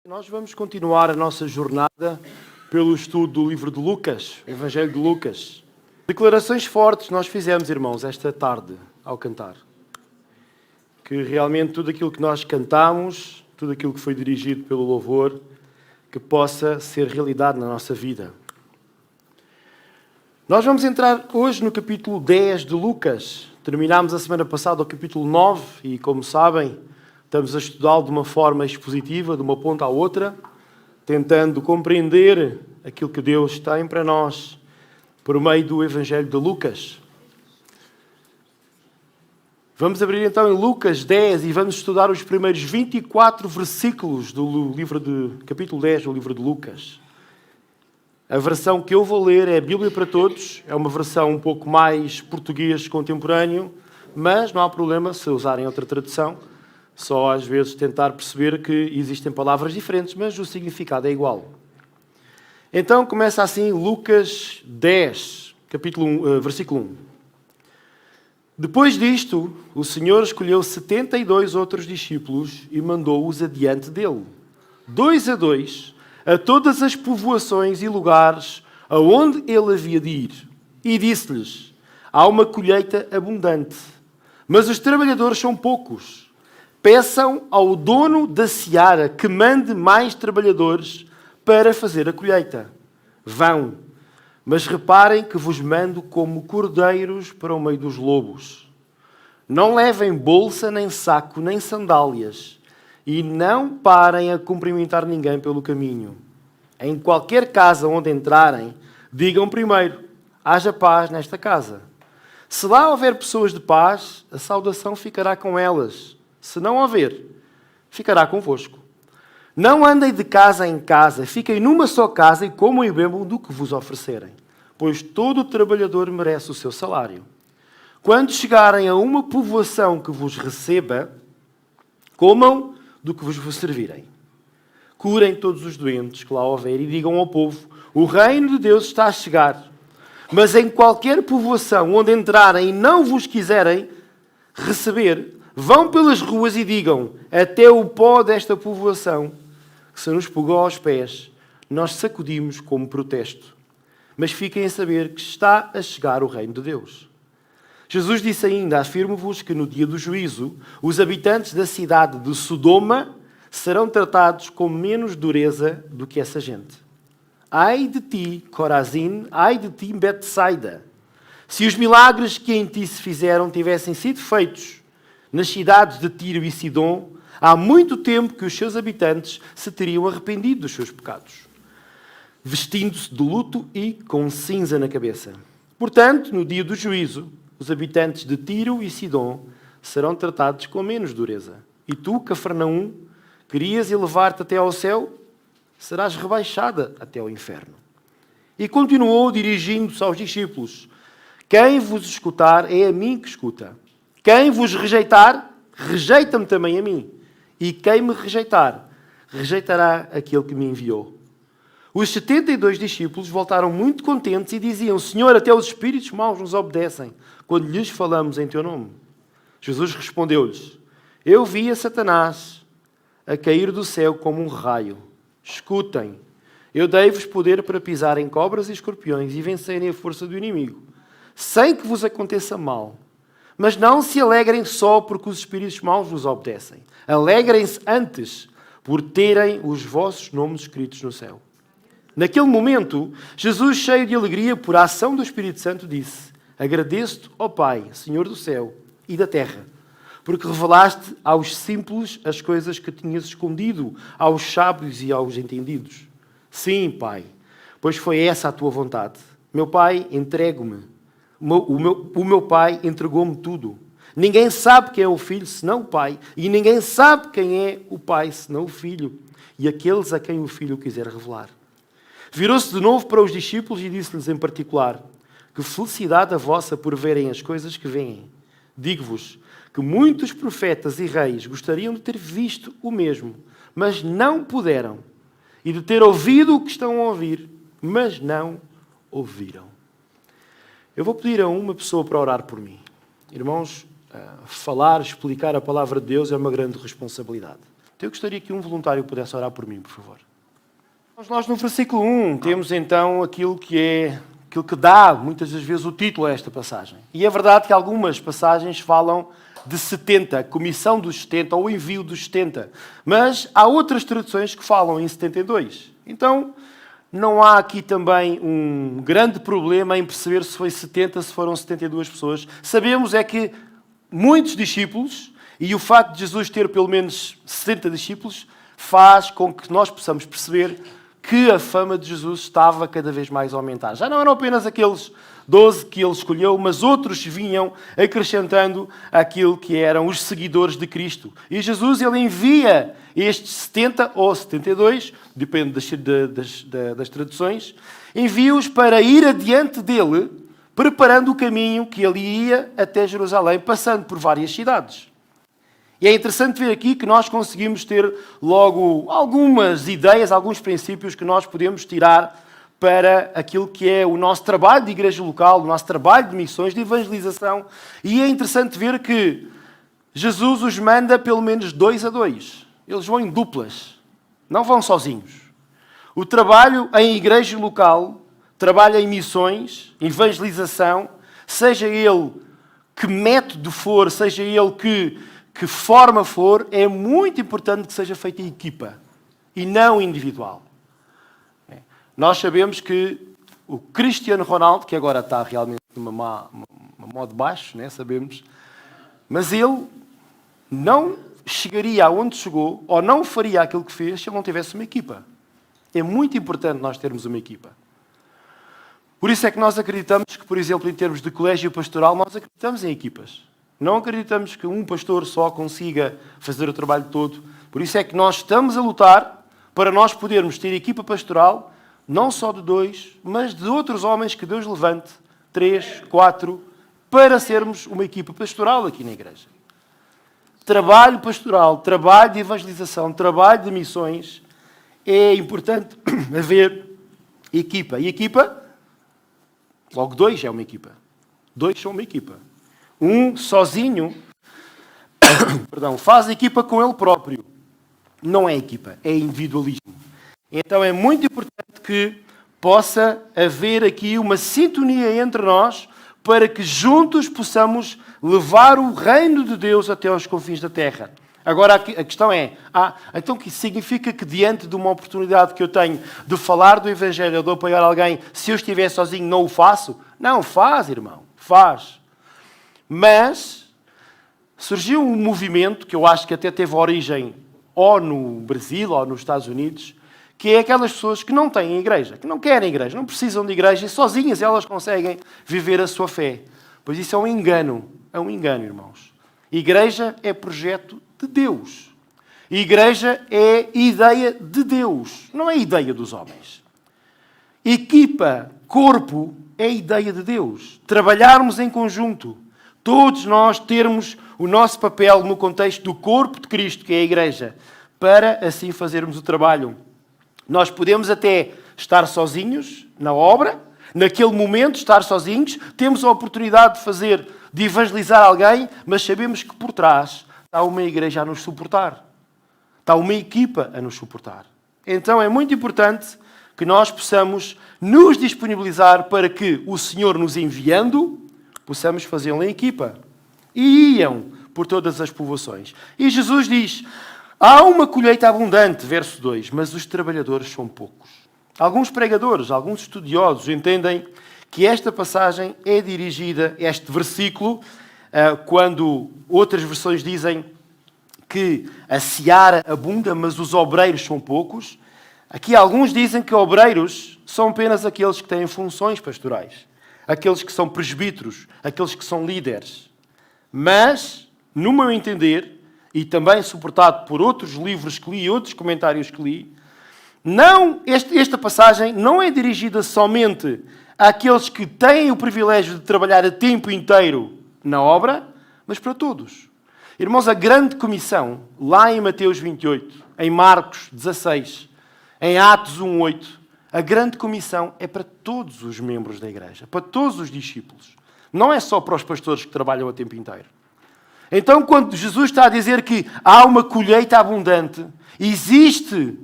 Nós vamos continuar a nossa jornada pelo estudo do livro de Lucas, Evangelho de Lucas. Declarações fortes nós fizemos, irmãos, esta tarde, ao cantar. Que realmente tudo aquilo que nós cantamos, tudo aquilo que foi dirigido pelo louvor, que possa ser realidade na nossa vida. Nós vamos entrar hoje no capítulo 10 de Lucas. Terminámos a semana passada o capítulo 9 e, como sabem, estamos a estudá-lo de uma forma expositiva, de uma ponta à outra, tentando compreender aquilo que Deus tem para nós por meio do Evangelho de Lucas. Vamos abrir então em Lucas 10 e vamos estudar os primeiros 24 versículos do capítulo 10 do livro de Lucas. A versão que eu vou ler é a Bíblia para Todos, é uma versão um pouco mais português contemporâneo, mas não há problema se usarem outra tradução. Só às vezes tentar perceber que existem palavras diferentes, mas o significado é igual. Então começa assim Lucas 10, versículo 1. Depois disto, o Senhor escolheu 72 outros discípulos e mandou-os adiante dele, 2 a 2, a todas as povoações e lugares aonde ele havia de ir. E disse-lhes: há uma colheita abundante, mas os trabalhadores são poucos. Peçam ao dono da seara que mande mais trabalhadores para fazer a colheita. Vão, mas reparem que vos mando como cordeiros para o meio dos lobos. Não levem bolsa, nem saco, nem sandálias, e não parem a cumprimentar ninguém pelo caminho. Em qualquer casa onde entrarem, digam primeiro: haja paz nesta casa. Se lá houver pessoas de paz, a saudação ficará com elas. Se não houver, ficará convosco. Não andem de casa em casa, fiquem numa só casa e comam e bebam do que vos oferecerem, pois todo trabalhador merece o seu salário. Quando chegarem a uma povoação que vos receba, comam do que vos servirem. Curem todos os doentes que lá houver e digam ao povo: o reino de Deus está a chegar. Mas em qualquer povoação onde entrarem e não vos quiserem receber, vão pelas ruas e digam: até o pó desta povoação, que se nos pegou aos pés, nós sacudimos como protesto. Mas fiquem a saber que está a chegar o reino de Deus. Jesus disse ainda: afirmo-vos que no dia do juízo, os habitantes da cidade de Sodoma serão tratados com menos dureza do que essa gente. Ai de ti, Corazim, ai de ti, Betsaida. Se os milagres que em ti se fizeram tivessem sido feitos nas cidades de Tiro e Sidom, há muito tempo que os seus habitantes se teriam arrependido dos seus pecados, vestindo-se de luto e com cinza na cabeça. Portanto, no dia do juízo, os habitantes de Tiro e Sidom serão tratados com menos dureza. E tu, Cafarnaum, querias elevar-te até ao céu? Serás rebaixada até ao inferno. E continuou dirigindo-se aos discípulos: quem vos escutar é a mim que escuta. Quem vos rejeitar, rejeita-me também a mim. E quem me rejeitar, rejeitará aquele que me enviou. Os 72 discípulos voltaram muito contentes e diziam: Senhor, até os espíritos maus nos obedecem quando lhes falamos em teu nome. Jesus respondeu-lhes: eu vi a Satanás a cair do céu como um raio. Escutem, eu dei-vos poder para pisarem cobras e escorpiões e vencerem a força do inimigo, sem que vos aconteça mal. Mas não se alegrem só porque os espíritos maus vos obedecem. Alegrem-se antes por terem os vossos nomes escritos no céu. Naquele momento, Jesus, cheio de alegria por a ação do Espírito Santo, disse: agradeço-te, ó Pai, Senhor do céu e da terra, porque revelaste aos simples as coisas que tinhas escondido aos sábios e aos entendidos. Sim, Pai, pois foi essa a tua vontade. Meu Pai, entrego-me. O meu Pai entregou-me tudo. Ninguém sabe quem é o Filho senão o Pai, e ninguém sabe quem é o Pai senão o Filho, e aqueles a quem o Filho quiser revelar. Virou-se de novo para os discípulos e disse-lhes em particular: que felicidade a vossa por verem as coisas que veem. Digo-vos que muitos profetas e reis gostariam de ter visto o mesmo, mas não puderam, e de ter ouvido o que estão a ouvir, mas não ouviram. Eu vou pedir a uma pessoa para orar por mim. Irmãos, falar, explicar a palavra de Deus é uma grande responsabilidade. Eu gostaria que um voluntário pudesse orar por mim, por favor. Nós no versículo 1 temos então aquilo que dá muitas das vezes o título a esta passagem. E é verdade que algumas passagens falam de 70, a comissão dos 70 ou o envio dos 70. Mas há outras traduções que falam em 72. Então, não há aqui também um grande problema em perceber se foi 70, se foram 72 pessoas. Sabemos é que muitos discípulos, e o facto de Jesus ter pelo menos 60 discípulos, faz com que nós possamos perceber que a fama de Jesus estava cada vez mais a aumentar. Já não eram apenas aqueles 12 que ele escolheu, mas outros vinham acrescentando aquilo que eram os seguidores de Cristo. E Jesus, ele envia estes 70 ou 72, depende das traduções, envia-os para ir adiante dele, preparando o caminho que ele ia até Jerusalém, passando por várias cidades. E é interessante ver aqui que nós conseguimos ter logo algumas ideias, alguns princípios que nós podemos tirar para aquilo que é o nosso trabalho de igreja local, o nosso trabalho de missões, de evangelização. E é interessante ver que Jesus os manda pelo menos 2 a 2. Eles vão em duplas, não vão sozinhos. O trabalho em igreja local, trabalho em missões, evangelização, seja ele que método for, seja ele que forma for, é muito importante que seja feita em equipa e não individual. Nós sabemos que o Cristiano Ronaldo, que agora está realmente numa modo baixo, né? Sabemos, mas ele não chegaria aonde chegou ou não faria aquilo que fez se ele não tivesse uma equipa. É muito importante nós termos uma equipa. Por isso é que nós acreditamos que, por exemplo, em termos de colégio pastoral, nós acreditamos em equipas. Não acreditamos que um pastor só consiga fazer o trabalho todo. Por isso é que nós estamos a lutar para nós podermos ter equipa pastoral, não só de 2, mas de outros homens que Deus levante, 3, 4, para sermos uma equipa pastoral aqui na igreja. Trabalho pastoral, trabalho de evangelização, trabalho de missões, é importante haver equipa. E equipa, logo 2 é uma equipa. 2 são uma equipa. Um sozinho, faz equipa com ele próprio. Não é equipa, é individualismo. Então é muito importante que possa haver aqui uma sintonia entre nós para que juntos possamos levar o reino de Deus até aos confins da terra. Agora a questão é, então que significa que diante de uma oportunidade que eu tenho de falar do Evangelho ou de apoiar alguém, se eu estiver sozinho não o faço? Não, faz, irmão, faz. Mas surgiu um movimento que eu acho que até teve origem ou no Brasil ou nos Estados Unidos, que é aquelas pessoas que não têm igreja, que não querem igreja, não precisam de igreja e sozinhas elas conseguem viver a sua fé. Pois isso é um engano, irmãos. Igreja é projeto de Deus. Igreja é ideia de Deus, não é ideia dos homens. Equipa, corpo, é ideia de Deus. Trabalharmos em conjunto. Todos nós termos o nosso papel no contexto do corpo de Cristo, que é a igreja, para assim fazermos o trabalho. Nós podemos até estar sozinhos na obra, naquele momento estar sozinhos, temos a oportunidade de evangelizar alguém, mas sabemos que por trás está uma igreja a nos suportar. Está uma equipa a nos suportar. Então é muito importante que nós possamos nos disponibilizar para que o Senhor nos enviando, possamos fazê-lo em equipa. E iam por todas as povoações. E Jesus diz, há uma colheita abundante, verso 2, mas os trabalhadores são poucos. Alguns pregadores, alguns estudiosos entendem que esta passagem é dirigida, este versículo, quando outras versões dizem que a seara abunda, mas os obreiros são poucos. Aqui alguns dizem que obreiros são apenas aqueles que têm funções pastorais, aqueles que são presbíteros, aqueles que são líderes. Mas, no meu entender, e também suportado por outros livros que li e outros comentários que li, esta passagem não é dirigida somente àqueles que têm o privilégio de trabalhar a tempo inteiro na obra, mas para todos. Irmãos, a grande comissão, lá em Mateus 28, em Marcos 16, em Atos 1:8, a grande comissão é para todos os membros da igreja, para todos os discípulos. Não é só para os pastores que trabalham a tempo inteiro. Então, quando Jesus está a dizer que há uma colheita abundante, existem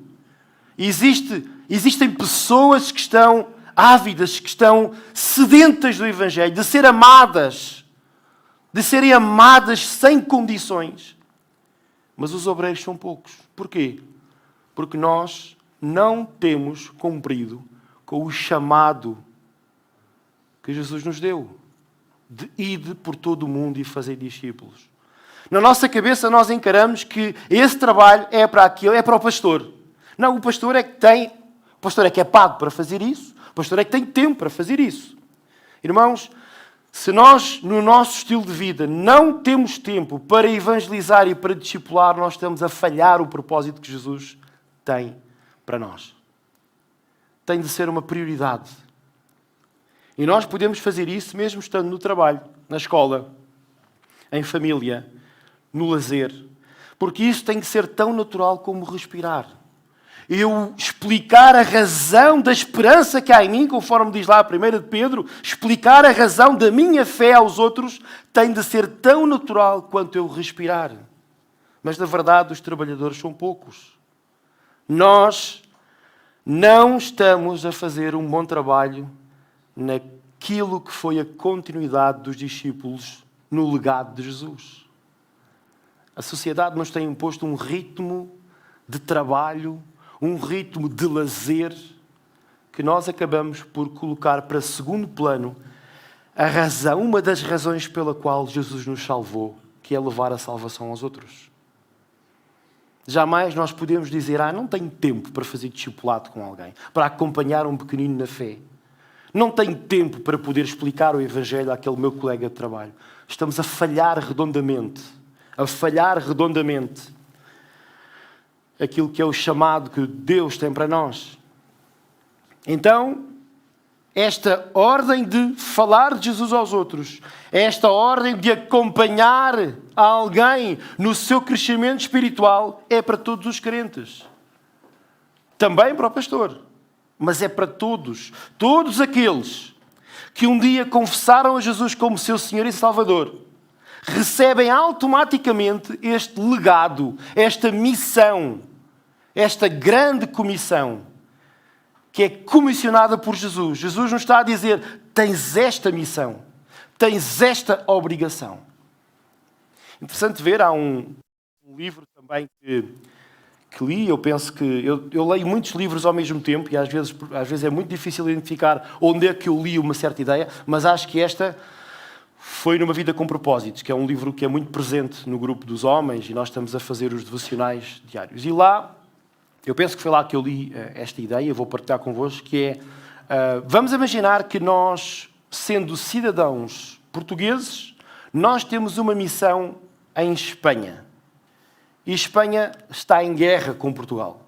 pessoas que estão ávidas, que estão sedentas do Evangelho, de ser amadas, de serem amadas sem condições. Mas os obreiros são poucos. Porquê? Porque nós não temos cumprido com o chamado que Jesus nos deu, de ir por todo o mundo e fazer discípulos. Na nossa cabeça nós encaramos que esse trabalho é para aquilo, é para o pastor. Não, o pastor é que é pago para fazer isso, o pastor é que tem tempo para fazer isso. Irmãos, se nós, no nosso estilo de vida, não temos tempo para evangelizar e para discipular, nós estamos a falhar o propósito que Jesus tem para nós. Tem de ser uma prioridade. E nós podemos fazer isso mesmo estando no trabalho, na escola, em família, no lazer. Porque isso tem que ser tão natural como respirar. Eu explicar a razão da esperança que há em mim, conforme diz lá a 1 de Pedro, explicar a razão da minha fé aos outros tem de ser tão natural quanto eu respirar. Mas, na verdade, os trabalhadores são poucos. Nós não estamos a fazer um bom trabalho naquilo que foi a continuidade dos discípulos no legado de Jesus. A sociedade nos tem imposto um ritmo de trabalho, um ritmo de lazer, que nós acabamos por colocar para segundo plano a razão, uma das razões pela qual Jesus nos salvou, que é levar a salvação aos outros. Jamais nós podemos dizer, não tenho tempo para fazer discipulado com alguém, para acompanhar um pequenino na fé. Não tenho tempo para poder explicar o Evangelho àquele meu colega de trabalho. Estamos a falhar redondamente. Aquilo que é o chamado que Deus tem para nós. Então, esta ordem de falar de Jesus aos outros, esta ordem de acompanhar alguém no seu crescimento espiritual é para todos os crentes. Também para o pastor. Mas é para todos. Todos aqueles que um dia confessaram a Jesus como seu Senhor e Salvador recebem automaticamente este legado, esta missão, esta grande comissão, que é comissionada por Jesus. Jesus nos está a dizer, tens esta missão, tens esta obrigação. Interessante ver, há um livro também que li, eu penso que... Eu leio muitos livros ao mesmo tempo e às vezes é muito difícil identificar onde é que eu li uma certa ideia, mas acho que esta foi Numa Vida com Propósitos, que é um livro que é muito presente no grupo dos homens e nós estamos a fazer os devocionais diários. E lá, eu penso que foi lá que eu li esta ideia, vou partilhar convosco, que é, vamos imaginar que nós, sendo cidadãos portugueses, nós temos uma missão em Espanha. E Espanha está em guerra com Portugal.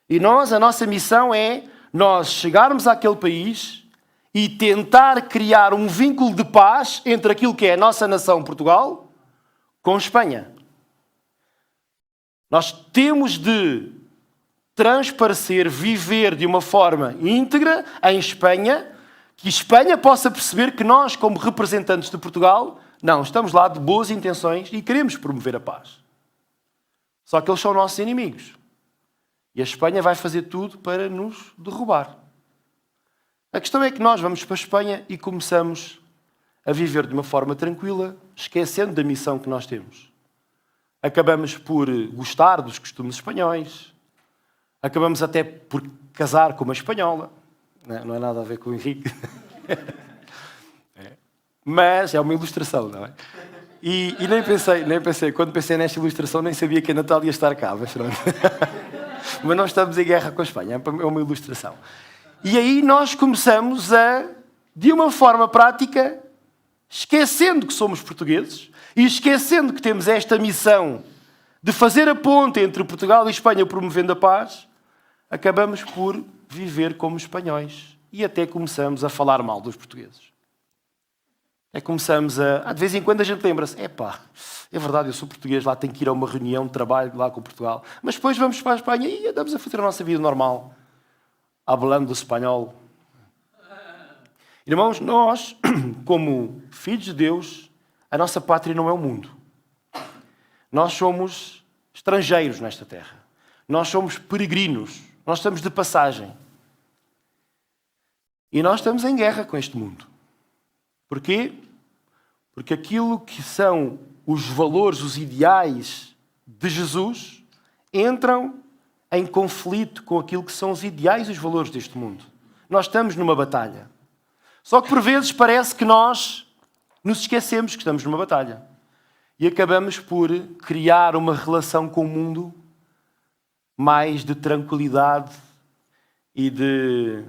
E a nossa missão é nós chegarmos àquele país e tentar criar um vínculo de paz entre aquilo que é a nossa nação Portugal com Espanha. Nós temos de transparecer, viver de uma forma íntegra em Espanha, que Espanha possa perceber que nós, como representantes de Portugal, não, estamos lá de boas intenções e queremos promover a paz. Só que eles são nossos inimigos. E a Espanha vai fazer tudo para nos derrubar. A questão é que nós vamos para a Espanha e começamos a viver de uma forma tranquila, esquecendo da missão que nós temos. Acabamos por gostar dos costumes espanhóis, acabamos até por casar com uma espanhola. Não é nada a ver com o Henrique. Mas é uma ilustração, não é? E nem pensei, quando pensei nesta ilustração, nem sabia que a Natália ia estar cá. Mas nós estamos em guerra com a Espanha, é uma ilustração. E aí nós começamos de uma forma prática, esquecendo que somos portugueses e esquecendo que temos esta missão de fazer a ponte entre Portugal e Espanha promovendo a paz, acabamos por viver como espanhóis e até começamos a falar mal dos portugueses. Começamos de vez em quando a gente lembra-se, é verdade, eu sou português, lá tenho que ir a uma reunião de trabalho lá com Portugal, mas depois vamos para a Espanha e andamos a fazer a nossa vida normal. Hablando espanhol. Irmãos, nós, como filhos de Deus, a nossa pátria não é o mundo. Nós somos estrangeiros nesta terra. Nós somos peregrinos. Nós estamos de passagem. E nós estamos em guerra com este mundo. Porquê? Porque aquilo que são os valores, os ideais de Jesus, entram em conflito com aquilo que são os ideais e os valores deste mundo. Nós estamos numa batalha. Só que por vezes parece que nós nos esquecemos que estamos numa batalha. E acabamos por criar uma relação com o mundo mais de tranquilidade e de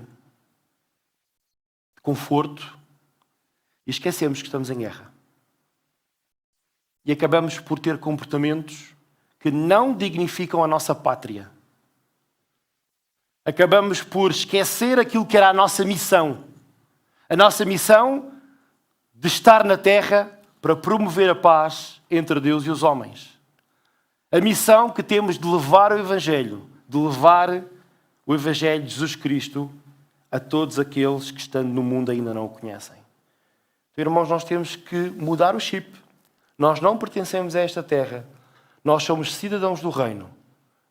conforto. E esquecemos que estamos em guerra. E acabamos por ter comportamentos que não dignificam a nossa pátria. Acabamos por esquecer aquilo que era a nossa missão. A nossa missão de estar na terra para promover a paz entre Deus e os homens. A missão que temos de levar o Evangelho, de levar o Evangelho de Jesus Cristo a todos aqueles que, estando no mundo, ainda não o conhecem. Então, irmãos, nós temos que mudar o chip. Nós não pertencemos a esta terra. Nós somos cidadãos do reino.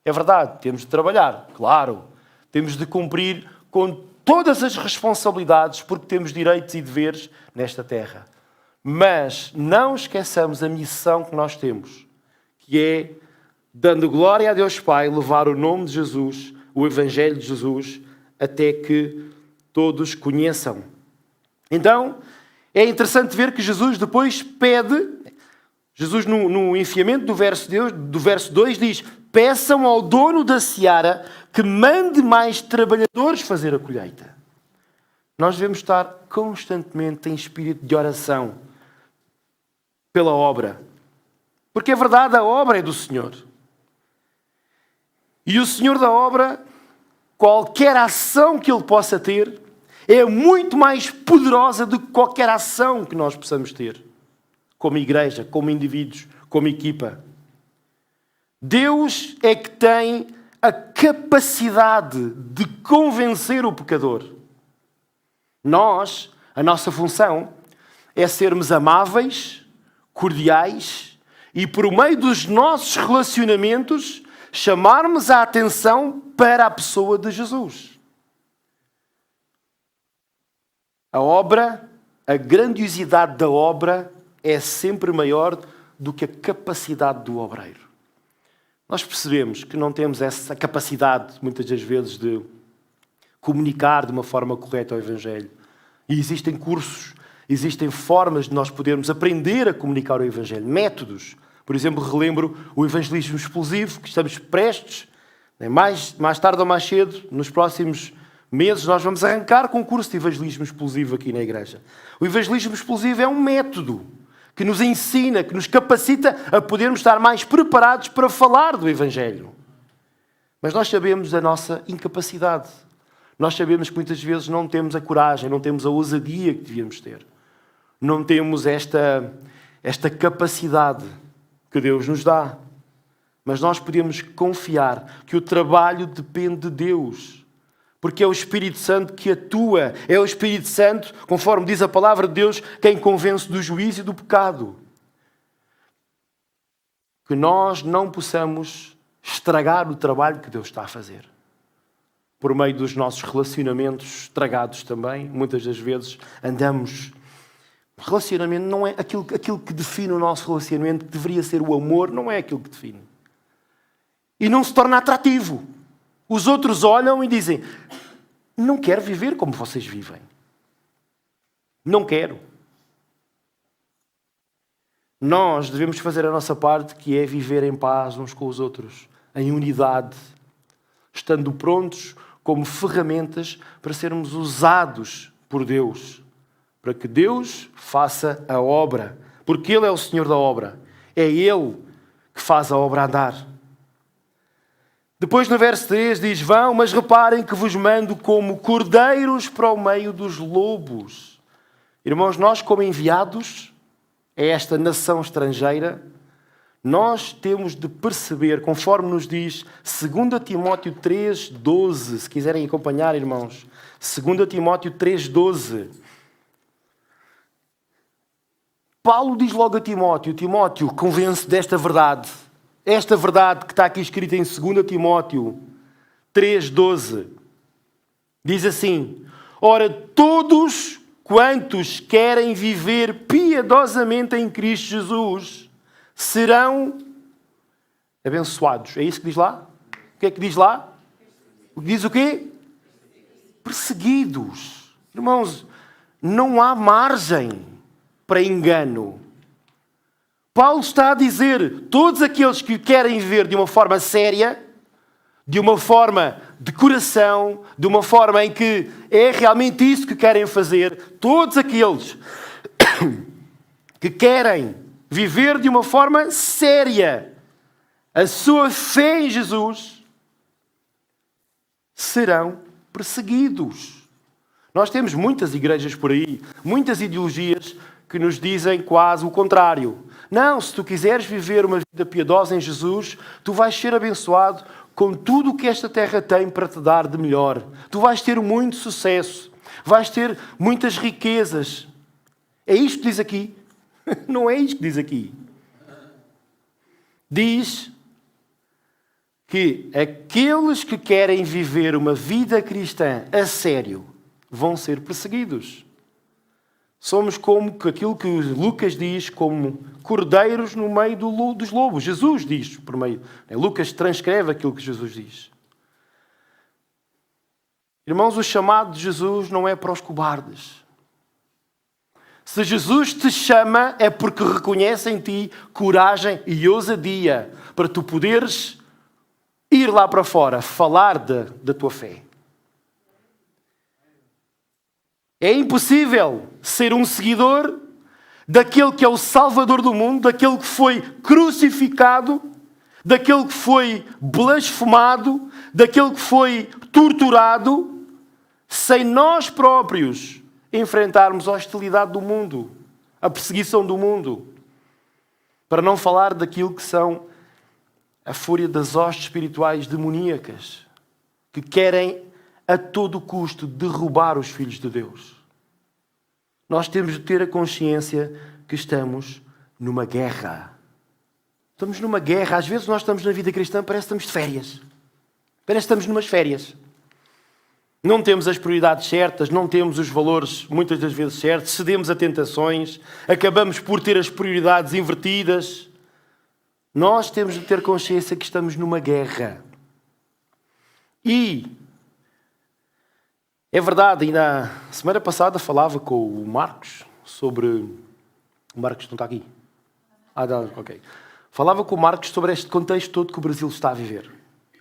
É verdade, temos de trabalhar, claro. Temos de cumprir com todas as responsabilidades, porque temos direitos e deveres nesta terra. Mas não esqueçamos a missão que nós temos, que é, dando glória a Deus Pai, levar o nome de Jesus, o Evangelho de Jesus, até que todos conheçam. Então, é interessante ver que Jesus depois pede, Jesus no enfiamento do verso 2 diz: peçam ao dono da seara que mande mais trabalhadores fazer a colheita. Nós devemos estar constantemente em espírito de oração pela obra. Porque é verdade, a obra é do Senhor. E o Senhor da obra, qualquer ação que Ele possa ter, é muito mais poderosa do que qualquer ação que nós possamos ter. Como igreja, como indivíduos, como equipa. Deus é que tem a capacidade de convencer o pecador. Nós, a nossa função é sermos amáveis, cordiais e, por meio dos nossos relacionamentos, chamarmos a atenção para a pessoa de Jesus. A obra, a grandiosidade da obra é sempre maior do que a capacidade do obreiro. Nós percebemos que não temos essa capacidade, muitas das vezes, de comunicar de uma forma correta o Evangelho. E existem cursos, existem formas de nós podermos aprender a comunicar o Evangelho, métodos. Por exemplo, relembro o evangelismo explosivo, que estamos prestes, mais tarde ou mais cedo, nos próximos meses, nós vamos arrancar com o curso de evangelismo explosivo aqui na igreja. O evangelismo explosivo é um método que nos ensina, que nos capacita a podermos estar mais preparados para falar do Evangelho. Mas nós sabemos da nossa incapacidade. Nós sabemos que muitas vezes não temos a coragem, não temos a ousadia que devíamos ter. Não temos esta capacidade que Deus nos dá. Mas nós podemos confiar que o trabalho depende de Deus. Porque é o Espírito Santo que atua. É o Espírito Santo, conforme diz a palavra de Deus, quem convence do juízo e do pecado. Que nós não possamos estragar o trabalho que Deus está a fazer. Por meio dos nossos relacionamentos estragados também. Muitas das vezes andamos... Relacionamento não é aquilo que define o nosso relacionamento, que deveria ser o amor, não é aquilo que define. E não se torna atrativo. Os outros olham e dizem: não quero viver como vocês vivem. Não quero. Nós devemos fazer a nossa parte, que é viver em paz uns com os outros, em unidade, estando prontos como ferramentas para sermos usados por Deus, para que Deus faça a obra, porque Ele é o Senhor da obra. É Ele que faz a obra andar. Depois no verso 3 diz: vão, mas reparem que vos mando como cordeiros para o meio dos lobos. Irmãos, nós como enviados a esta nação estrangeira, nós temos de perceber, conforme nos diz 2 Timóteo 3,12, se quiserem acompanhar, irmãos, 2 Timóteo 3,12. Paulo diz logo a Timóteo, Timóteo, convence desta verdade. Esta verdade que está aqui escrita em 2 Timóteo 3,12. Diz assim: ora, todos quantos querem viver piedosamente em Cristo Jesus serão abençoados. É isso que diz lá? O que é que diz lá? Diz o quê? Perseguidos. Irmãos, não há margem para engano. Paulo está a dizer, todos aqueles que querem viver de uma forma séria, de uma forma de coração, de uma forma em que é realmente isso que querem fazer, todos aqueles que querem viver de uma forma séria a sua fé em Jesus, serão perseguidos. Nós temos muitas igrejas por aí, muitas ideologias que nos dizem quase o contrário. Não, se tu quiseres viver uma vida piedosa em Jesus, tu vais ser abençoado com tudo o que esta terra tem para te dar de melhor. Tu vais ter muito sucesso, vais ter muitas riquezas. É isto que diz aqui? Não é isto que diz aqui. Diz que aqueles que querem viver uma vida cristã a sério vão ser perseguidos. Somos como aquilo que Lucas diz, como cordeiros no meio dos lobos. Jesus diz por meio. Lucas transcreve aquilo que Jesus diz. Irmãos, o chamado de Jesus não é para os cobardes. Se Jesus te chama, é porque reconhece em ti coragem e ousadia para tu poderes ir lá para fora, falar da tua fé. É impossível ser um seguidor daquele que é o Salvador do mundo, daquele que foi crucificado, daquele que foi blasfemado, daquele que foi torturado, sem nós próprios enfrentarmos a hostilidade do mundo, a perseguição do mundo. Para não falar daquilo que são a fúria das hostes espirituais demoníacas, que querem a todo custo derrubar os filhos de Deus. Nós temos de ter a consciência que estamos numa guerra. Estamos numa guerra. Às vezes nós estamos na vida cristã, parece que estamos de férias. Parece que estamos numas férias. Não temos as prioridades certas, não temos os valores muitas das vezes certos, cedemos a tentações, acabamos por ter as prioridades invertidas. Nós temos de ter consciência que estamos numa guerra. E é verdade, e na semana passada falava com o Marcos sobre... O Marcos não está aqui? Ok. Falava com o Marcos sobre este contexto todo que o Brasil está a viver.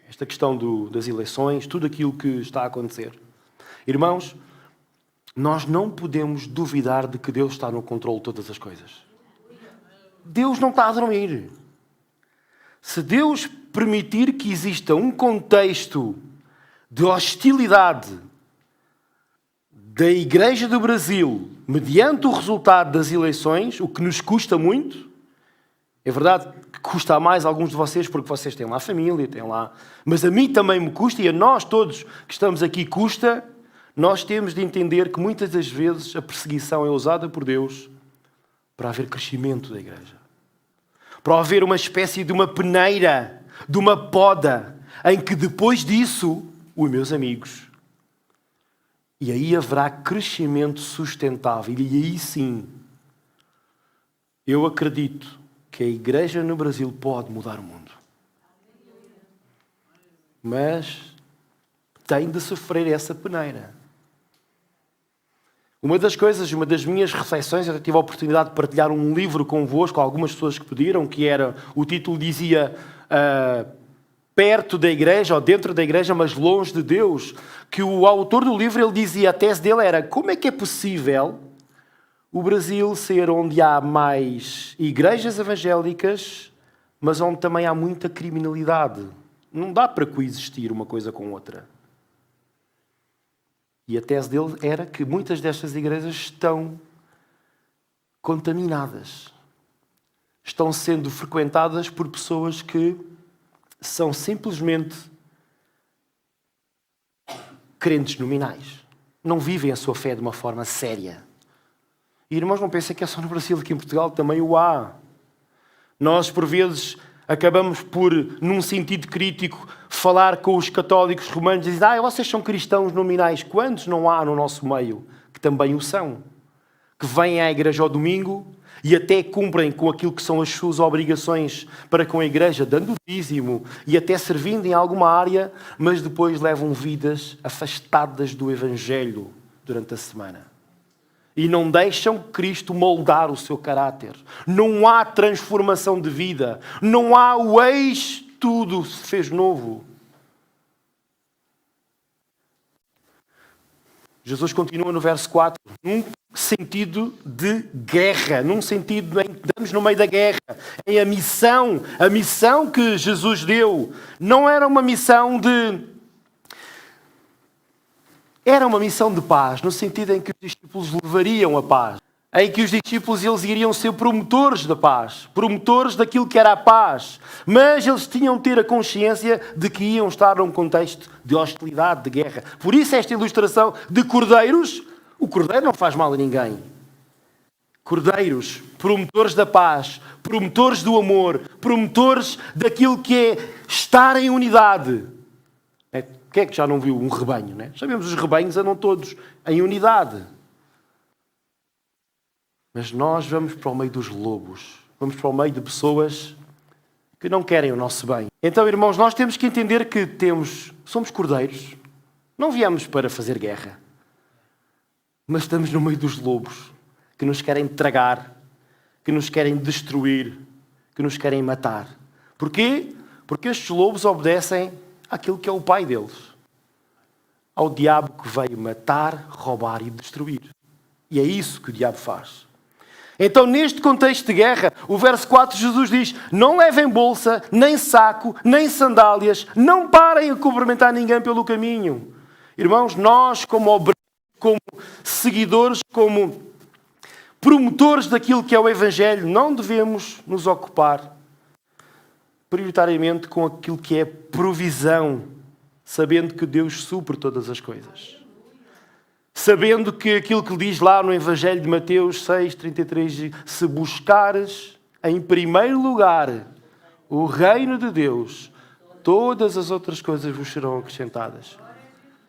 Esta questão das eleições, tudo aquilo que está a acontecer. Irmãos, nós não podemos duvidar de que Deus está no controle de todas as coisas. Deus não está a dormir. Se Deus permitir que exista um contexto de hostilidade da Igreja do Brasil, mediante o resultado das eleições, o que nos custa muito, é verdade que custa a mais a alguns de vocês, porque vocês têm lá família, têm lá... Mas a mim também me custa, e a nós todos que estamos aqui custa. Nós temos de entender que muitas das vezes a perseguição é usada por Deus para haver crescimento da Igreja. Para haver uma espécie de uma peneira, de uma poda, em que depois disso, os meus amigos, e aí haverá crescimento sustentável. E aí sim, eu acredito que a Igreja no Brasil pode mudar o mundo. Mas tem de sofrer essa peneira. Uma das minhas reflexões, eu tive a oportunidade de partilhar um livro convosco, algumas pessoas que pediram, que era, o título dizia perto da igreja, ou dentro da igreja, mas longe de Deus, que o autor do livro, ele dizia, a tese dele era, como é que é possível o Brasil ser onde há mais igrejas evangélicas, mas onde também há muita criminalidade? Não dá para coexistir uma coisa com outra. E a tese dele era que muitas destas igrejas estão contaminadas. Estão sendo frequentadas por pessoas que são simplesmente crentes nominais. Não vivem a sua fé de uma forma séria. E irmãos, não pensem que é só no Brasil, aqui em Portugal também o há. Nós, por vezes, acabamos por, num sentido crítico, falar com os católicos romanos e dizer: vocês são cristãos nominais. Quantos não há no nosso meio que também o são? Que vêm à igreja ao domingo e até cumprem com aquilo que são as suas obrigações para com a igreja, dando o dízimo e até servindo em alguma área, mas depois levam vidas afastadas do Evangelho durante a semana. E não deixam Cristo moldar o seu caráter. Não há transformação de vida. Não há o eis tudo se fez novo. Jesus continua no verso 4, num sentido de guerra, num sentido em que estamos no meio da guerra. A missão que Jesus deu não era uma missão de... Era uma missão de paz, no sentido em que os discípulos levariam a paz. Em que os discípulos eles iriam ser promotores da paz, promotores daquilo que era a paz. Mas eles tinham de ter a consciência de que iam estar num contexto de hostilidade, de guerra. Por isso esta ilustração de cordeiros, o cordeiro não faz mal a ninguém. Cordeiros, promotores da paz, promotores do amor, promotores daquilo que é estar em unidade. Quem é que já não viu um rebanho? Né? Sabemos os rebanhos andam todos em unidade. Mas nós vamos para o meio dos lobos. Vamos para o meio de pessoas que não querem o nosso bem. Então, irmãos, nós temos que entender que somos cordeiros. Não viemos para fazer guerra. Mas estamos no meio dos lobos que nos querem tragar, que nos querem destruir, que nos querem matar. Porquê? Porque estes lobos obedecem àquilo que é o pai deles. Ao diabo que veio matar, roubar e destruir. E é isso que o diabo faz. Então, neste contexto de guerra, o verso 4, Jesus diz: não levem bolsa, nem saco, nem sandálias, não parem a cumprimentar ninguém pelo caminho. Irmãos, nós, como obreiros, como seguidores, como promotores daquilo que é o Evangelho, não devemos nos ocupar prioritariamente com aquilo que é provisão, sabendo que Deus supre todas as coisas. Sabendo que aquilo que diz lá no Evangelho de Mateus 6:33, se buscares em primeiro lugar o reino de Deus, todas as outras coisas vos serão acrescentadas.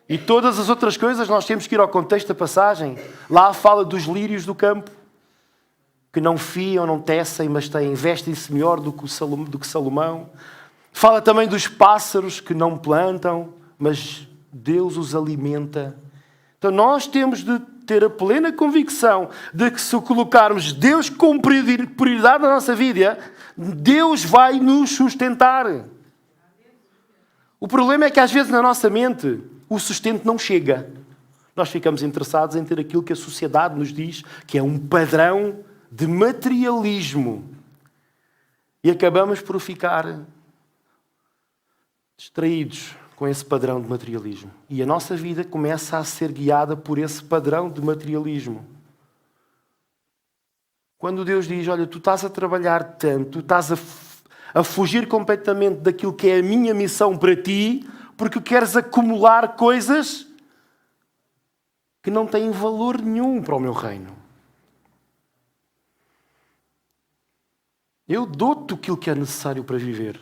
E todas as outras coisas, nós temos que ir ao contexto da passagem. Lá fala dos lírios do campo, que não fiam, não tecem, mas vestem-se melhor do que Salomão. Fala também dos pássaros que não plantam, mas Deus os alimenta. Então nós temos de ter a plena convicção de que se colocarmos Deus como prioridade na nossa vida, Deus vai nos sustentar. O problema é que às vezes na nossa mente o sustento não chega. Nós ficamos interessados em ter aquilo que a sociedade nos diz que é um padrão de materialismo. E acabamos por ficar distraídos com esse padrão de materialismo. E a nossa vida começa a ser guiada por esse padrão de materialismo. Quando Deus diz: olha, tu estás a trabalhar tanto, tu estás a fugir completamente daquilo que é a minha missão para ti, porque queres acumular coisas que não têm valor nenhum para o meu reino. Eu dou-te aquilo que é necessário para viver.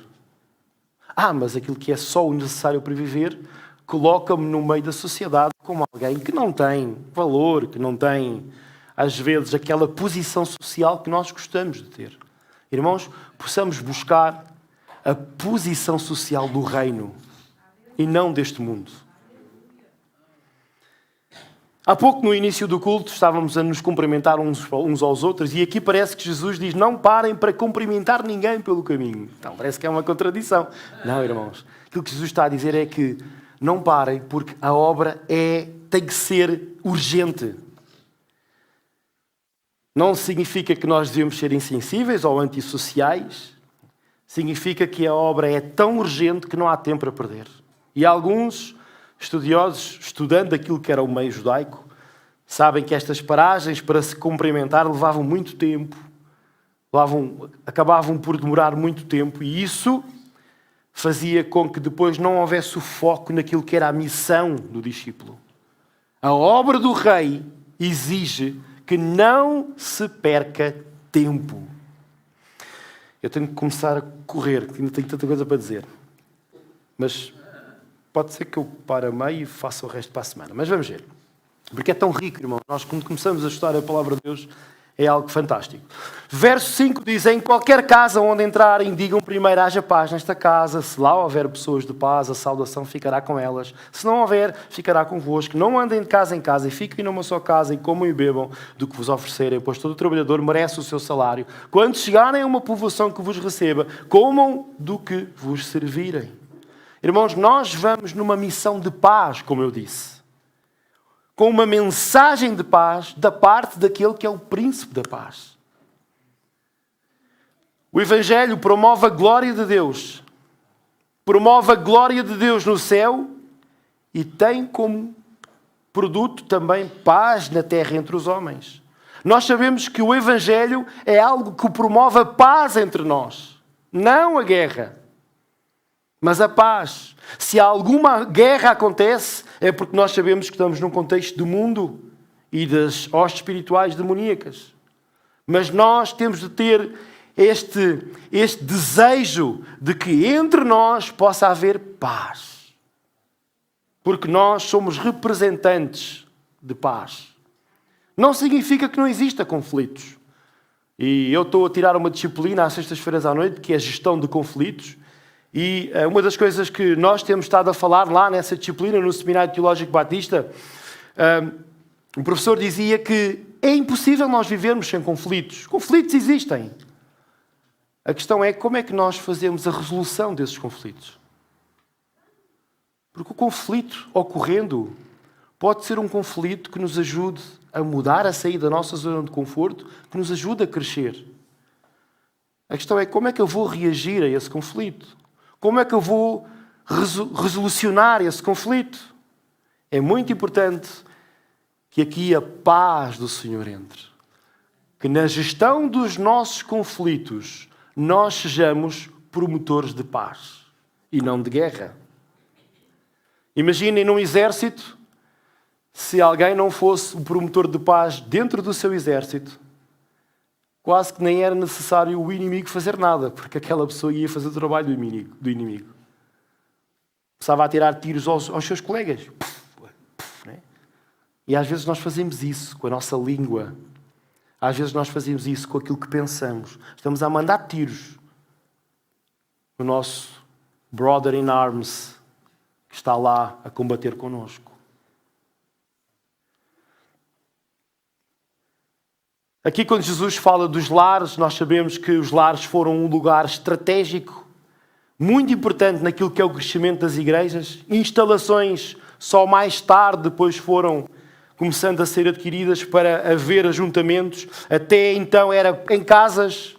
Mas aquilo que é só o necessário para viver coloca-me no meio da sociedade como alguém que não tem valor, que não tem, às vezes, aquela posição social que nós gostamos de ter. Irmãos, possamos buscar a posição social do reino e não deste mundo. Há pouco, no início do culto, estávamos a nos cumprimentar uns aos outros e aqui parece que Jesus diz: não parem para cumprimentar ninguém pelo caminho. Então, parece que é uma contradição. Não, irmãos. Aquilo que Jesus está a dizer é que não parem porque a obra tem que ser urgente. Não significa que nós devemos ser insensíveis ou antissociais. Significa que a obra é tão urgente que não há tempo a perder. E alguns estudiosos, estudando aquilo que era o meio judaico, sabem que estas paragens para se cumprimentar levavam muito tempo, acabavam por demorar muito tempo, e isso fazia com que depois não houvesse o foco naquilo que era a missão do discípulo. A obra do rei exige que não se perca tempo. Eu tenho que começar a correr, que ainda tenho tanta coisa para dizer. Mas pode ser que eu pare a meio e faça o resto para a semana. Mas vamos ver. Porque é tão rico, irmão. Nós, quando começamos a estudar a palavra de Deus, é algo fantástico. Verso 5 diz: em qualquer casa onde entrarem, digam primeiro: haja paz nesta casa. Se lá houver pessoas de paz, a saudação ficará com elas. Se não houver, ficará convosco. Não andem de casa em casa e fiquem numa só casa e comam e bebam do que vos oferecerem, pois todo trabalhador merece o seu salário. Quando chegarem a uma povoação que vos receba, comam do que vos servirem. Irmãos, nós vamos numa missão de paz, como eu disse, com uma mensagem de paz da parte daquele que é o príncipe da paz. O Evangelho promove a glória de Deus. Promove a glória de Deus no céu e tem como produto também paz na terra entre os homens. Nós sabemos que o Evangelho é algo que promove a paz entre nós, não a guerra, mas a paz. Se alguma guerra acontece, é porque nós sabemos que estamos num contexto do mundo e das hostes espirituais demoníacas. Mas nós temos de ter este desejo de que entre nós possa haver paz. Porque nós somos representantes de paz. Não significa que não exista conflitos. E eu estou a tirar uma disciplina às sextas-feiras à noite, que é a gestão de conflitos. E uma das coisas que nós temos estado a falar lá nessa disciplina, no Seminário Teológico Batista, o professor dizia que é impossível nós vivermos sem conflitos. Conflitos existem. A questão é como é que nós fazemos a resolução desses conflitos. Porque o conflito ocorrendo pode ser um conflito que nos ajude a mudar, a sair da nossa zona de conforto, que nos ajude a crescer. A questão é como é que eu vou reagir a esse conflito. Como é que eu vou resolucionar esse conflito? É muito importante que aqui a paz do Senhor entre. Que na gestão dos nossos conflitos nós sejamos promotores de paz e não de guerra. Imaginem num exército, se alguém não fosse o promotor de paz dentro do seu exército, quase que nem era necessário o inimigo fazer nada, porque aquela pessoa ia fazer o trabalho do inimigo. Começava a tirar tiros aos seus colegas. Né? E às vezes nós fazemos isso com a nossa língua. Às vezes nós fazemos isso com aquilo que pensamos. Estamos a mandar tiros no nosso brother in arms, que está lá a combater connosco. Aqui, quando Jesus fala dos lares, nós sabemos que os lares foram um lugar estratégico, muito importante naquilo que é o crescimento das igrejas. Instalações só mais tarde depois foram começando a ser adquiridas para haver ajuntamentos. Até então era em casas.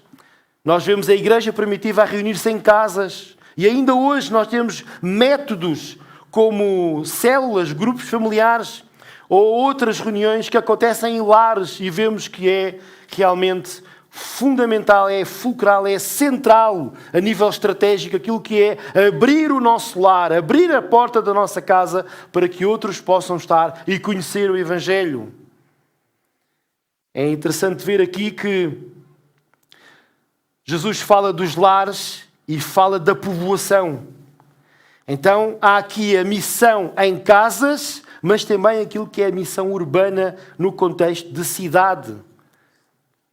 Nós vemos a igreja primitiva a reunir-se em casas. E ainda hoje nós temos métodos como células, grupos familiares, ou outras reuniões que acontecem em lares e vemos que é realmente fundamental, é fulcral, é central a nível estratégico aquilo que é abrir o nosso lar, abrir a porta da nossa casa para que outros possam estar e conhecer o Evangelho. É interessante ver aqui que Jesus fala dos lares e fala da povoação. Então há aqui a missão em casas, mas também aquilo que é a missão urbana no contexto de cidade.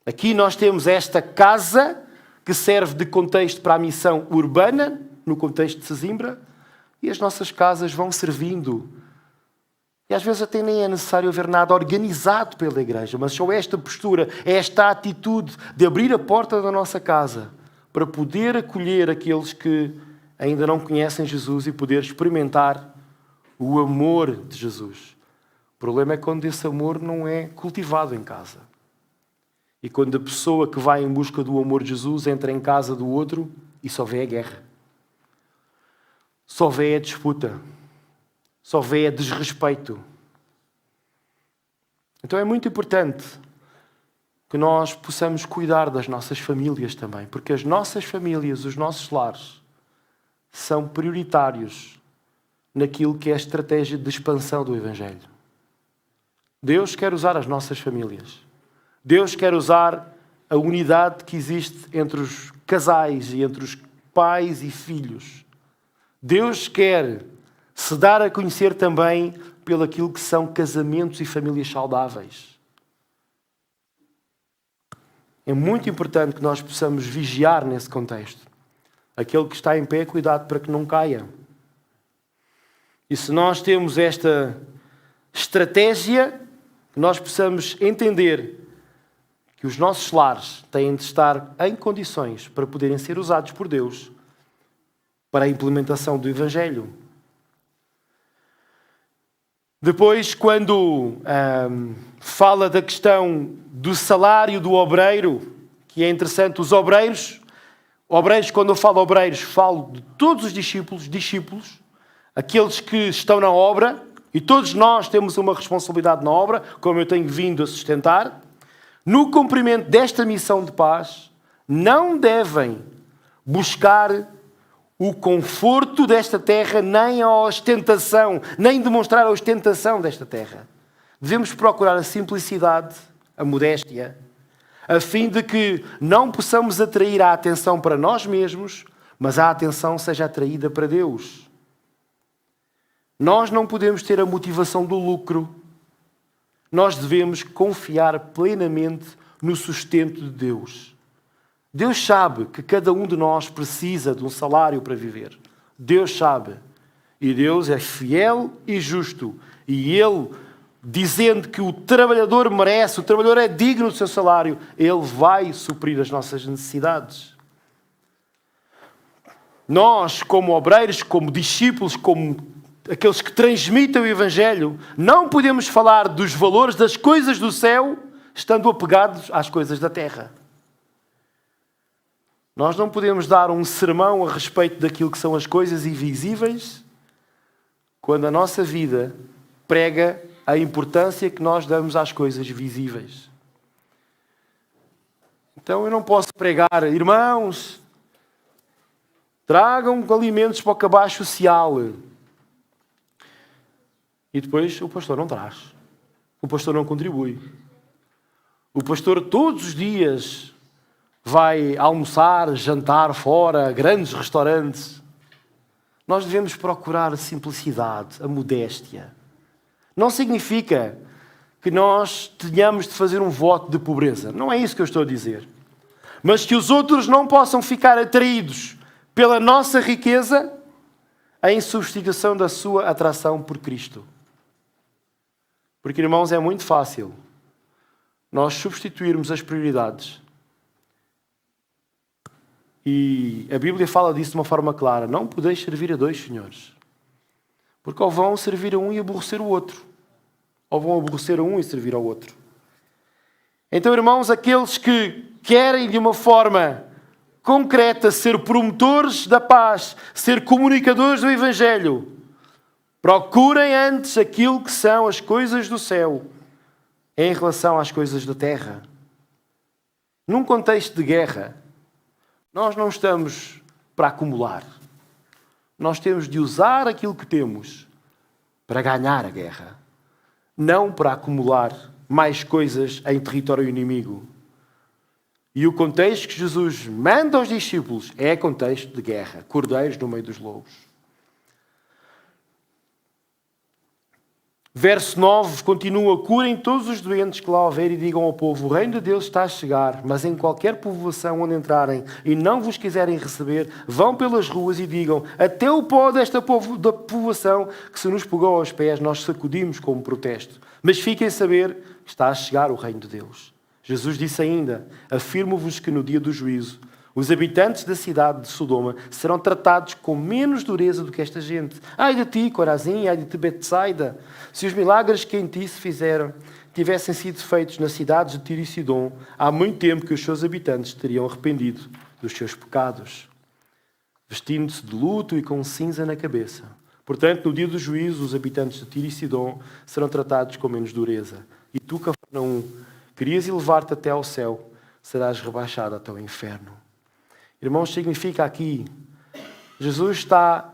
Aqui nós temos esta casa que serve de contexto para a missão urbana, no contexto de Sesimbra, e as nossas casas vão servindo. E às vezes até nem é necessário haver nada organizado pela igreja, mas só esta postura, esta atitude de abrir a porta da nossa casa para poder acolher aqueles que ainda não conhecem Jesus e poder experimentar o amor de Jesus. O problema é quando esse amor não é cultivado em casa. E quando a pessoa que vai em busca do amor de Jesus entra em casa do outro e só vê a guerra. Só vê a disputa. Só vê a desrespeito. Então é muito importante que nós possamos cuidar das nossas famílias também. Porque as nossas famílias, os nossos lares, são prioritários naquilo que é a estratégia de expansão do Evangelho. Deus quer usar as nossas famílias. Deus quer usar a unidade que existe entre os casais e entre os pais e filhos. Deus quer se dar a conhecer também pelo aquilo que são casamentos e famílias saudáveis. É muito importante que nós possamos vigiar nesse contexto. Aquele que está em pé, cuidado para que não caia. E se nós temos esta estratégia, que nós possamos entender que os nossos lares têm de estar em condições para poderem ser usados por Deus para a implementação do Evangelho. Depois, quando fala da questão do salário do obreiro, que é interessante, os obreiros, quando eu falo obreiros, falo de todos os discípulos, aqueles que estão na obra, e todos nós temos uma responsabilidade na obra, como eu tenho vindo a sustentar, no cumprimento desta missão de paz, não devem buscar o conforto desta terra, nem a ostentação, nem demonstrar a ostentação desta terra. Devemos procurar a simplicidade, a modéstia, a fim de que não possamos atrair a atenção para nós mesmos, mas a atenção seja atraída para Deus. Nós não podemos ter a motivação do lucro. Nós devemos confiar plenamente no sustento de Deus. Deus sabe que cada um de nós precisa de um salário para viver. Deus sabe. E Deus é fiel e justo. E Ele, dizendo que o trabalhador merece, o trabalhador é digno do seu salário, Ele vai suprir as nossas necessidades. Nós, como obreiros, como discípulos, como aqueles que transmitem o Evangelho, não podemos falar dos valores das coisas do céu estando apegados às coisas da terra. Nós não podemos dar um sermão a respeito daquilo que são as coisas invisíveis quando a nossa vida prega a importância que nós damos às coisas visíveis. Então eu não posso pregar, irmãos, tragam alimentos para o cabaz social. E depois o pastor não traz. O pastor não contribui. O pastor todos os dias vai almoçar, jantar fora, grandes restaurantes. Nós devemos procurar a simplicidade, a modéstia. Não significa que nós tenhamos de fazer um voto de pobreza. Não é isso que eu estou a dizer. Mas que os outros não possam ficar atraídos pela nossa riqueza em substituição da sua atração por Cristo. Porque, irmãos, é muito fácil nós substituirmos as prioridades. E a Bíblia fala disso de uma forma clara. Não podeis servir a dois senhores. Porque ou vão servir a um e aborrecer o outro. Ou vão aborrecer a um e servir ao outro. Então, irmãos, aqueles que querem de uma forma concreta ser promotores da paz, ser comunicadores do Evangelho, procurem antes aquilo que são as coisas do céu em relação às coisas da terra. Num contexto de guerra, nós não estamos para acumular. Nós temos de usar aquilo que temos para ganhar a guerra. Não para acumular mais coisas em território inimigo. E o contexto que Jesus manda aos discípulos é contexto de guerra. Cordeiros no meio dos lobos. Verso 9 continua: curem todos os doentes que lá houver e digam ao povo: o reino de Deus está a chegar, mas em qualquer povoação onde entrarem e não vos quiserem receber, vão pelas ruas e digam: até o pó da povoação que se nos pegou aos pés nós sacudimos como protesto. Mas fiquem a saber que está a chegar o reino de Deus. Jesus disse ainda: afirmo-vos que no dia do juízo os habitantes da cidade de Sodoma serão tratados com menos dureza do que esta gente. Ai de ti, Corazim, ai de ti, Betsaida, se os milagres que em ti se fizeram tivessem sido feitos nas cidades de Tiro e Sidom, há muito tempo que os seus habitantes teriam arrependido dos seus pecados, vestindo-se de luto e com cinza na cabeça. Portanto, no dia do juízo, os habitantes de Tiro e Sidom serão tratados com menos dureza. E tu, Cafarnaum, querias elevar-te até ao céu, serás rebaixado até o inferno. Irmãos, significa aqui, Jesus está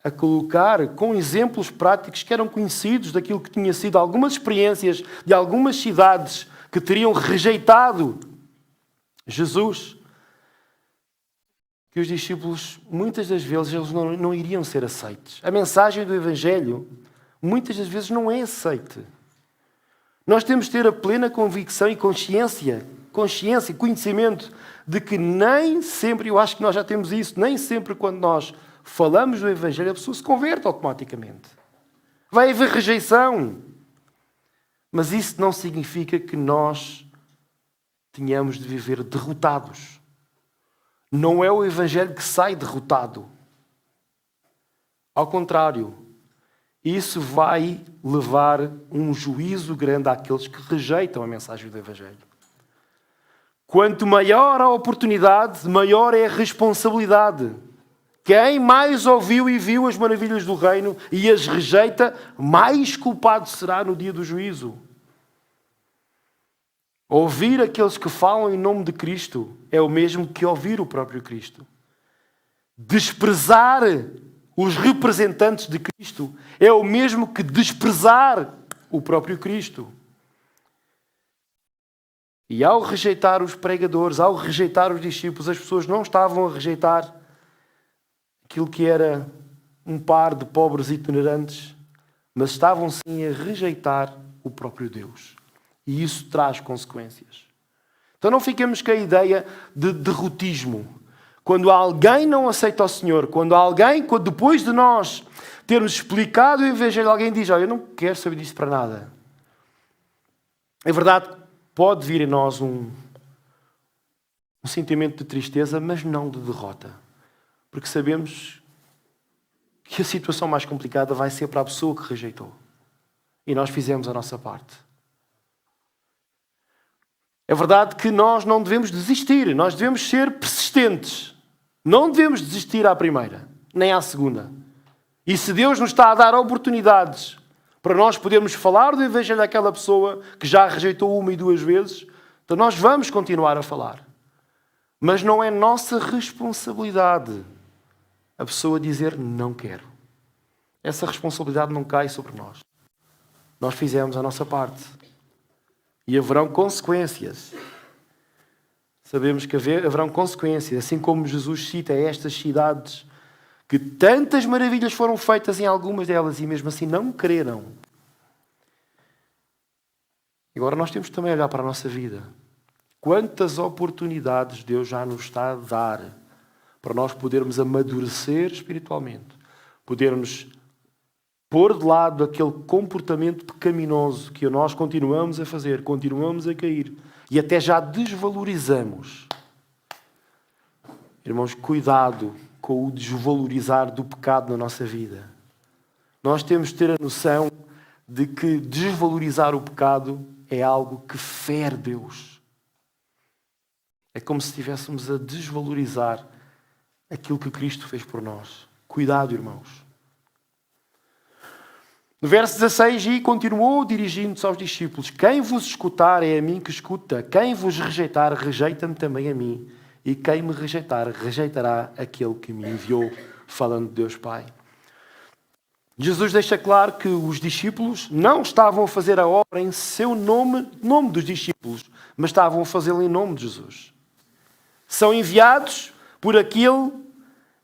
a colocar com exemplos práticos que eram conhecidos daquilo que tinha sido algumas experiências de algumas cidades que teriam rejeitado Jesus, que os discípulos, muitas das vezes, eles não iriam ser aceitos. A mensagem do Evangelho, muitas das vezes, não é aceite. Nós temos de ter a plena convicção e consciência, conhecimento de que nem sempre, eu acho que nós já temos isso, nem sempre quando nós falamos do Evangelho a pessoa se converte automaticamente. Vai haver rejeição. Mas isso não significa que nós tenhamos de viver derrotados. Não é o Evangelho que sai derrotado. Ao contrário, isso vai levar um juízo grande àqueles que rejeitam a mensagem do Evangelho. Quanto maior a oportunidade, maior é a responsabilidade. Quem mais ouviu e viu as maravilhas do reino e as rejeita, mais culpado será no dia do juízo. Ouvir aqueles que falam em nome de Cristo é o mesmo que ouvir o próprio Cristo. Desprezar os representantes de Cristo é o mesmo que desprezar o próprio Cristo. E ao rejeitar os pregadores, ao rejeitar os discípulos, as pessoas não estavam a rejeitar aquilo que era um par de pobres itinerantes, mas estavam sim a rejeitar o próprio Deus. E isso traz consequências. Então não fiquemos com a ideia de derrotismo. Quando alguém não aceita o Senhor, quando depois de nós termos explicado o Evangelho, alguém diz, eu não quero saber disso para nada. É verdade, pode vir em nós um sentimento de tristeza, mas não de derrota. Porque sabemos que a situação mais complicada vai ser para a pessoa que rejeitou. E nós fizemos a nossa parte. É verdade que nós não devemos desistir, nós devemos ser persistentes. Não devemos desistir à primeira, nem à segunda. E se Deus nos está a dar oportunidades para nós podermos falar do Evangelho àquela pessoa que já rejeitou uma e duas vezes, então nós vamos continuar a falar. Mas não é nossa responsabilidade a pessoa dizer não quero. Essa responsabilidade não cai sobre nós. Nós fizemos a nossa parte. E haverão consequências. Sabemos que haverão consequências. Assim como Jesus cita estas cidades, que tantas maravilhas foram feitas em algumas delas e mesmo assim não creram. Agora nós temos também a olhar para a nossa vida. Quantas oportunidades Deus já nos está a dar para nós podermos amadurecer espiritualmente. Podermos pôr de lado aquele comportamento pecaminoso que nós continuamos a fazer, continuamos a cair e até já desvalorizamos. Irmãos, cuidado com o desvalorizar do pecado na nossa vida. Nós temos de ter a noção de que desvalorizar o pecado é algo que fere Deus. É como se estivéssemos a desvalorizar aquilo que Cristo fez por nós. Cuidado, irmãos. No verso 16, e continuou dirigindo-se aos discípulos: quem vos escutar é a mim que escuta, quem vos rejeitar, rejeita-me também a mim, e quem me rejeitar, rejeitará aquele que me enviou, falando de Deus Pai. Jesus deixa claro que os discípulos não estavam a fazer a obra em seu nome dos discípulos, mas estavam a fazê-la em nome de Jesus. São enviados por aquele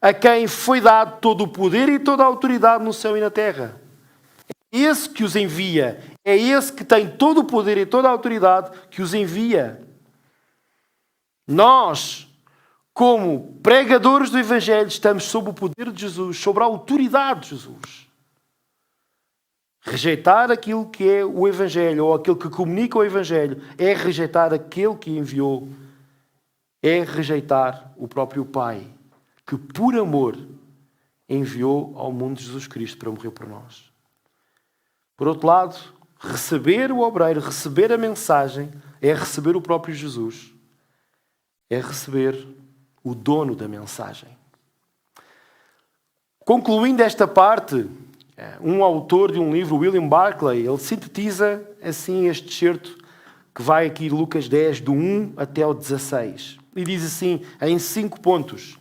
a quem foi dado todo o poder e toda a autoridade no céu e na terra. É esse que os envia. É esse que tem todo o poder e toda a autoridade que os envia. Nós, como pregadores do Evangelho, estamos sob o poder de Jesus, sobre a autoridade de Jesus. Rejeitar aquilo que é o Evangelho, ou aquilo que comunica o Evangelho, é rejeitar aquele que enviou. É rejeitar o próprio Pai, que por amor enviou ao mundo Jesus Cristo para morrer por nós. Por outro lado, receber o obreiro, receber a mensagem, é receber o próprio Jesus. É receber o dono da mensagem. Concluindo esta parte, um autor de um livro, William Barclay, ele sintetiza assim este excerto que vai aqui de Lucas 10, do 1 até o 16. E diz assim, em 5 pontos.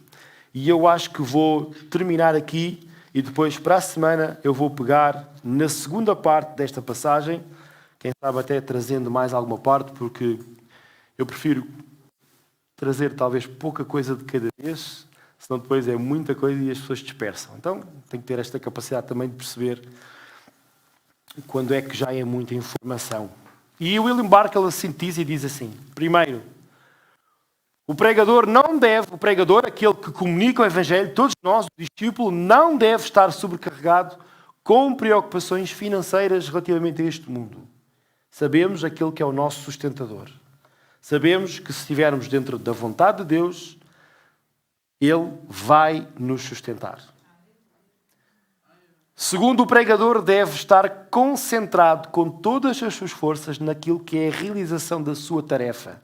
E eu acho que vou terminar aqui e depois, para a semana, eu vou pegar na segunda parte desta passagem, quem sabe até trazendo mais alguma parte, porque eu prefiro trazer talvez pouca coisa de cada vez, senão depois é muita coisa e as pessoas dispersam. Então, tenho que ter esta capacidade também de perceber quando é que já é muita informação. E o William Barclay sintetiza e diz assim: primeiro, o pregador, aquele que comunica o Evangelho, todos nós, o discípulo, não deve estar sobrecarregado com preocupações financeiras relativamente a este mundo. Sabemos aquele que é o nosso sustentador. Sabemos que se estivermos dentro da vontade de Deus, Ele vai nos sustentar. Segundo, o pregador deve estar concentrado com todas as suas forças naquilo que é a realização da sua tarefa,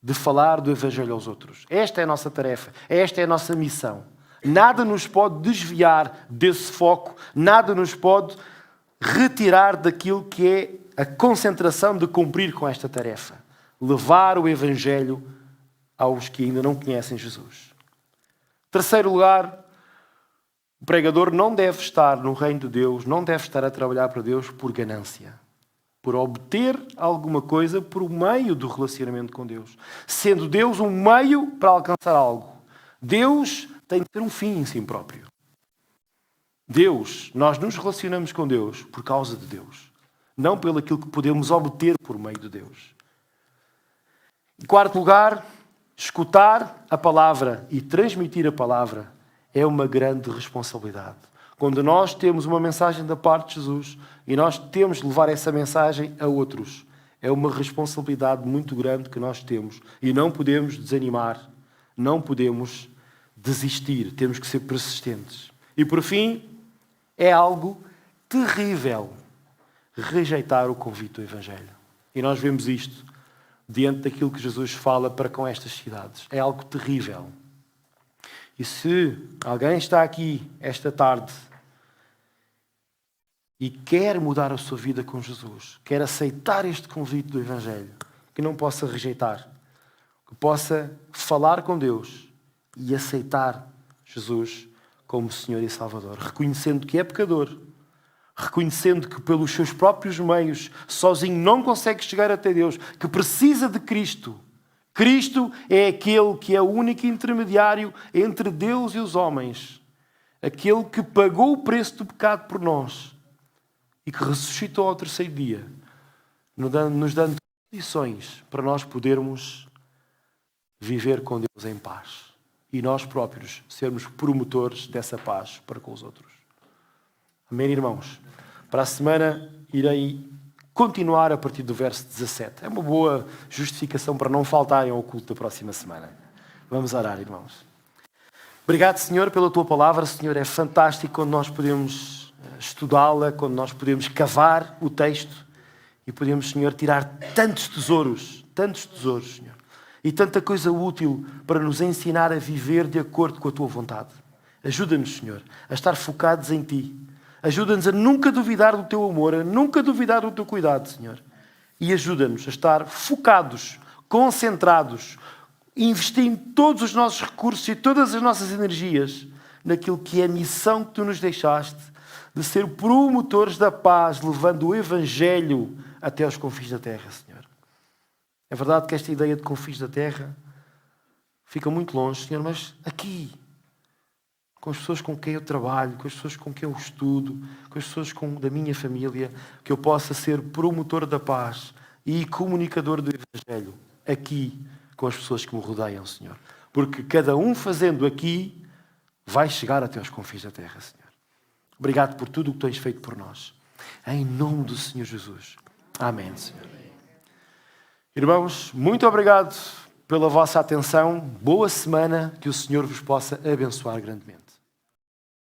de falar do Evangelho aos outros. Esta é a nossa tarefa, esta é a nossa missão. Nada nos pode desviar desse foco, nada nos pode retirar daquilo que é a concentração de cumprir com esta tarefa. Levar o Evangelho aos que ainda não conhecem Jesus. Terceiro lugar, o pregador não deve estar no reino de Deus, não deve estar a trabalhar para Deus por ganância, por obter alguma coisa por meio do relacionamento com Deus. Sendo Deus um meio para alcançar algo. Deus tem de ter um fim em si próprio. Nós nos relacionamos com Deus por causa de Deus, não pelo aquilo que podemos obter por meio de Deus. Em quarto lugar, escutar a palavra e transmitir a palavra é uma grande responsabilidade. Quando nós temos uma mensagem da parte de Jesus e nós temos de levar essa mensagem a outros, é uma responsabilidade muito grande que nós temos e não podemos desanimar, não podemos desistir, temos que ser persistentes. E por fim, é algo terrível rejeitar o convite do Evangelho. E nós vemos isto diante daquilo que Jesus fala para com estas cidades. É algo terrível. E se alguém está aqui esta tarde e quer mudar a sua vida com Jesus, quer aceitar este convite do Evangelho, que não possa rejeitar, que possa falar com Deus e aceitar Jesus como Senhor e Salvador, reconhecendo que é pecador, reconhecendo que pelos seus próprios meios, sozinho não consegue chegar até Deus, que precisa de Cristo. Cristo é aquele que é o único intermediário entre Deus e os homens. Aquele que pagou o preço do pecado por nós e que ressuscitou ao terceiro dia, nos dando condições para nós podermos viver com Deus em paz. E nós próprios sermos promotores dessa paz para com os outros. Amém, irmãos? Para a semana irei continuar a partir do verso 17. É uma boa justificação para não faltarem ao culto da próxima semana. Vamos orar, irmãos. Obrigado, Senhor, pela Tua palavra. Senhor, é fantástico quando nós podemos estudá-la, quando nós podemos cavar o texto e podemos, Senhor, tirar tantos tesouros, Senhor. E tanta coisa útil para nos ensinar a viver de acordo com a Tua vontade. Ajuda-nos, Senhor, a estar focados em Ti. Ajuda-nos a nunca duvidar do Teu amor, a nunca duvidar do Teu cuidado, Senhor. E ajuda-nos a estar focados, concentrados, investindo todos os nossos recursos e todas as nossas energias naquilo que é a missão que Tu nos deixaste, de ser promotores da paz, levando o Evangelho até aos confins da terra, Senhor. É verdade que esta ideia de confins da terra fica muito longe, Senhor, mas aqui, com as pessoas com quem eu trabalho, com as pessoas com quem eu estudo, com as pessoas da minha família, que eu possa ser promotor da paz e comunicador do Evangelho, aqui, com as pessoas que me rodeiam, Senhor. Porque cada um fazendo aqui, vai chegar até aos confins da terra, Senhor. Obrigado por tudo o que tens feito por nós. Em nome do Senhor Jesus. Amém, Senhor. Irmãos, muito obrigado pela vossa atenção. Boa semana, que o Senhor vos possa abençoar grandemente.